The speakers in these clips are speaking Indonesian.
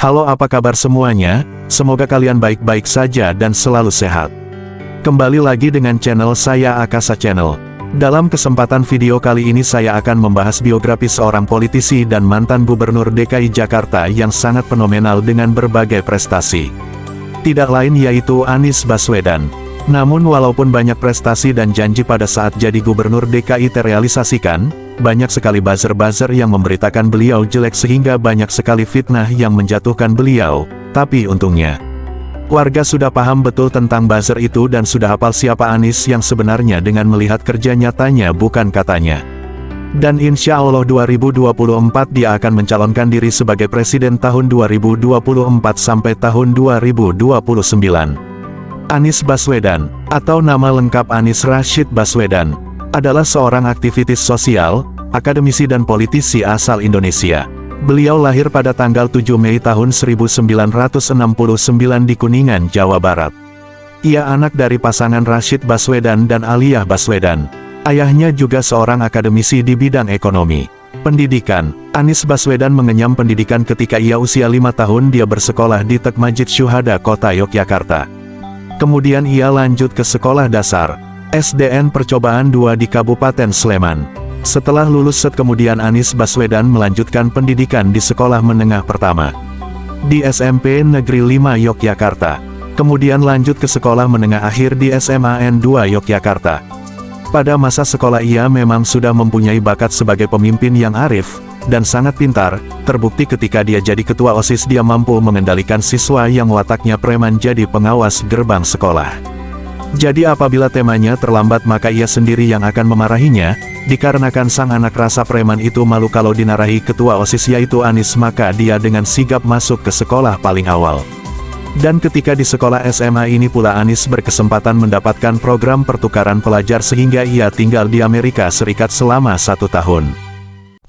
Halo, apa kabar semuanya? Semoga kalian baik-baik saja dan selalu sehat. Kembali lagi dengan channel saya Akasa Channel. Dalam kesempatan video kali ini saya akan membahas biografi seorang politisi dan mantan gubernur DKI Jakarta yang sangat fenomenal dengan berbagai prestasi. Tidak lain yaitu Anies Baswedan. Namun walaupun banyak prestasi dan janji pada saat jadi gubernur DKI terrealisasikan, banyak sekali buzzer-buzzer yang memberitakan beliau jelek sehingga banyak sekali fitnah yang menjatuhkan beliau. Tapi untungnya, warga sudah paham betul tentang buzzer itu dan sudah hafal siapa Anies yang sebenarnya dengan melihat kerja nyatanya bukan katanya. Dan insya Allah 2024 dia akan mencalonkan diri sebagai presiden tahun 2024 sampai tahun 2029. Anies Baswedan, atau nama lengkap Anies Rashid Baswedan, adalah seorang aktivis sosial, akademisi dan politisi asal Indonesia. Beliau lahir pada tanggal 7 Mei tahun 1969 di Kuningan, Jawa Barat. Ia anak dari pasangan Rashid Baswedan dan Aliyah Baswedan. Ayahnya juga seorang akademisi di bidang ekonomi. Pendidikan, Anies Baswedan mengenyam pendidikan ketika ia usia 5 tahun. Dia bersekolah di Tekmajid Syuhada, Kota Yogyakarta. Kemudian ia lanjut ke sekolah dasar, SDN Percobaan 2 di Kabupaten Sleman. Setelah lulus kemudian Anies Baswedan melanjutkan pendidikan di sekolah menengah pertama di SMP Negeri 5 Yogyakarta. Kemudian lanjut ke sekolah menengah akhir di SMAN 2 Yogyakarta. Pada masa sekolah ia memang sudah mempunyai bakat sebagai pemimpin yang arif dan sangat pintar. Terbukti ketika dia jadi ketua OSIS dia mampu mengendalikan siswa yang wataknya preman jadi pengawas gerbang sekolah. Jadi apabila temanya terlambat maka ia sendiri yang akan memarahinya, dikarenakan sang anak rasa preman itu malu kalau dinarahi ketua OSIS yaitu Anies, maka dia dengan sigap masuk ke sekolah paling awal. Dan ketika di sekolah SMA ini pula Anies berkesempatan mendapatkan program pertukaran pelajar sehingga ia tinggal di Amerika Serikat selama 1 tahun.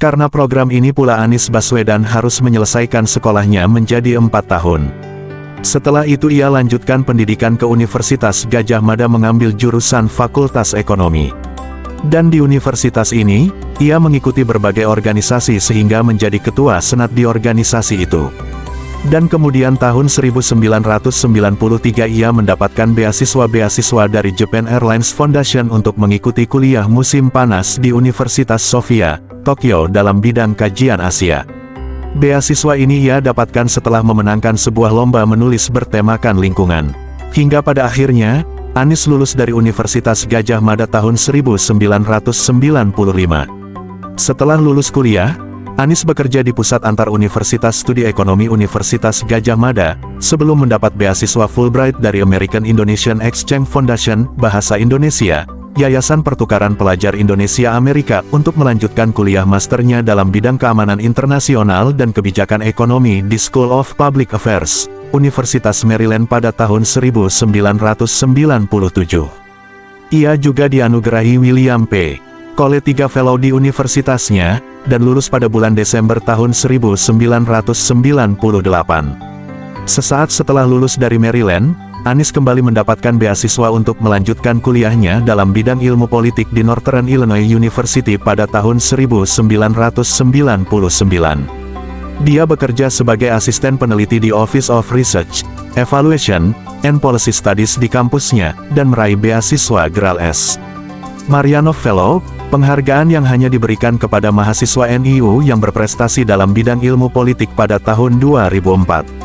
Karena program ini pula Anies Baswedan harus menyelesaikan sekolahnya menjadi 4 tahun. Setelah itu ia lanjutkan pendidikan ke Universitas Gadjah Mada mengambil jurusan Fakultas Ekonomi. Dan di universitas ini, ia mengikuti berbagai organisasi sehingga menjadi ketua senat di organisasi itu. Dan kemudian tahun 1993 ia mendapatkan beasiswa dari Japan Airlines Foundation untuk mengikuti kuliah musim panas di Universitas Sofia, Tokyo dalam bidang kajian Asia. Beasiswa ini ia dapatkan setelah memenangkan sebuah lomba menulis bertemakan lingkungan. Hingga pada akhirnya, Anies lulus dari Universitas Gadjah Mada tahun 1995. Setelah lulus kuliah, Anies bekerja di Pusat Antar Universitas Studi Ekonomi Universitas Gadjah Mada, sebelum mendapat beasiswa Fulbright dari American Indonesian Exchange Foundation, Bahasa Indonesia, Yayasan Pertukaran Pelajar Indonesia Amerika untuk melanjutkan kuliah masternya dalam bidang keamanan internasional dan kebijakan ekonomi di School of Public Affairs, Universitas Maryland pada tahun 1997. Ia juga dianugerahi William P. Cole III Fellow di universitasnya, dan lulus pada bulan Desember tahun 1998. Sesaat setelah lulus dari Maryland, Anies kembali mendapatkan beasiswa untuk melanjutkan kuliahnya dalam bidang ilmu politik di Northern Illinois University pada tahun 1999. Dia bekerja sebagai asisten peneliti di Office of Research, Evaluation, and Policy Studies di kampusnya, dan meraih beasiswa Gral S. Marianov Fellow, penghargaan yang hanya diberikan kepada mahasiswa NIU yang berprestasi dalam bidang ilmu politik pada tahun 2004.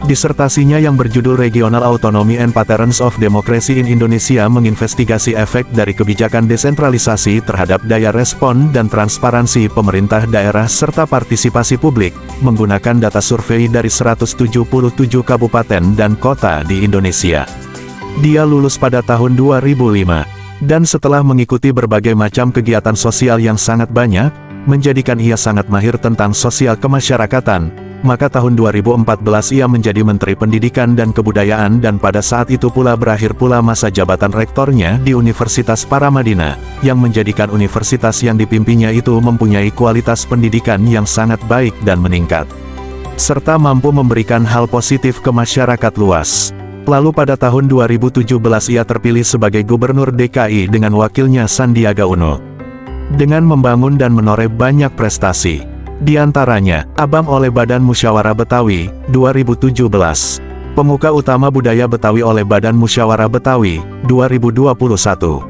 Disertasinya yang berjudul Regional Autonomy and Patterns of Democracy in Indonesia menginvestigasi efek dari kebijakan desentralisasi terhadap daya respon dan transparansi pemerintah daerah serta partisipasi publik, menggunakan data survei dari 177 kabupaten dan kota di Indonesia. Dia lulus pada tahun 2005, dan setelah mengikuti berbagai macam kegiatan sosial yang sangat banyak, menjadikan ia sangat mahir tentang sosial kemasyarakatan. Maka tahun 2014 ia menjadi Menteri Pendidikan dan Kebudayaan dan pada saat itu pula berakhir pula masa jabatan rektornya di Universitas Paramadina, yang menjadikan universitas yang dipimpinnya itu mempunyai kualitas pendidikan yang sangat baik dan meningkat, serta mampu memberikan hal positif ke masyarakat luas. Lalu pada tahun 2017 ia terpilih sebagai Gubernur DKI dengan wakilnya Sandiaga Uno. Dengan membangun dan menoreh banyak prestasi, Di antaranya, Abam oleh Badan Musyawarah Betawi, 2017. Pemuka Utama Budaya Betawi oleh Badan Musyawarah Betawi, 2021.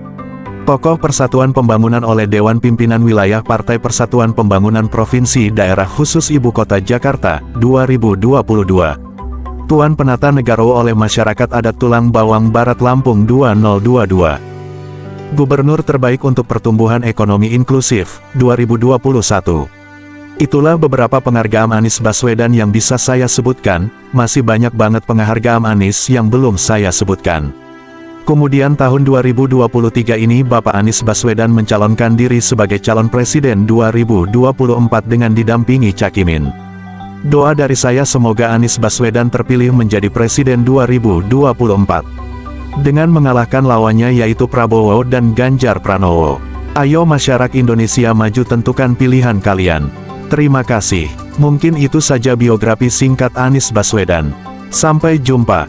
Tokoh Persatuan Pembangunan oleh Dewan Pimpinan Wilayah Partai Persatuan Pembangunan Provinsi Daerah Khusus Ibu Kota Jakarta, 2022. Tuan Penata Negarawo oleh Masyarakat Adat Tulang Bawang Barat Lampung 2022. Gubernur Terbaik untuk Pertumbuhan Ekonomi Inklusif, 2021. Itulah beberapa penghargaan Anies Baswedan yang bisa saya sebutkan, masih banyak banget penghargaan Anies yang belum saya sebutkan. Kemudian tahun 2023 ini Bapak Anies Baswedan mencalonkan diri sebagai calon presiden 2024 dengan didampingi Cak Imin. Doa dari saya semoga Anies Baswedan terpilih menjadi presiden 2024. Dengan mengalahkan lawannya yaitu Prabowo dan Ganjar Pranowo. Ayo masyarakat Indonesia maju, tentukan pilihan kalian. Terima kasih. Mungkin itu saja biografi singkat Anies Baswedan. Sampai jumpa.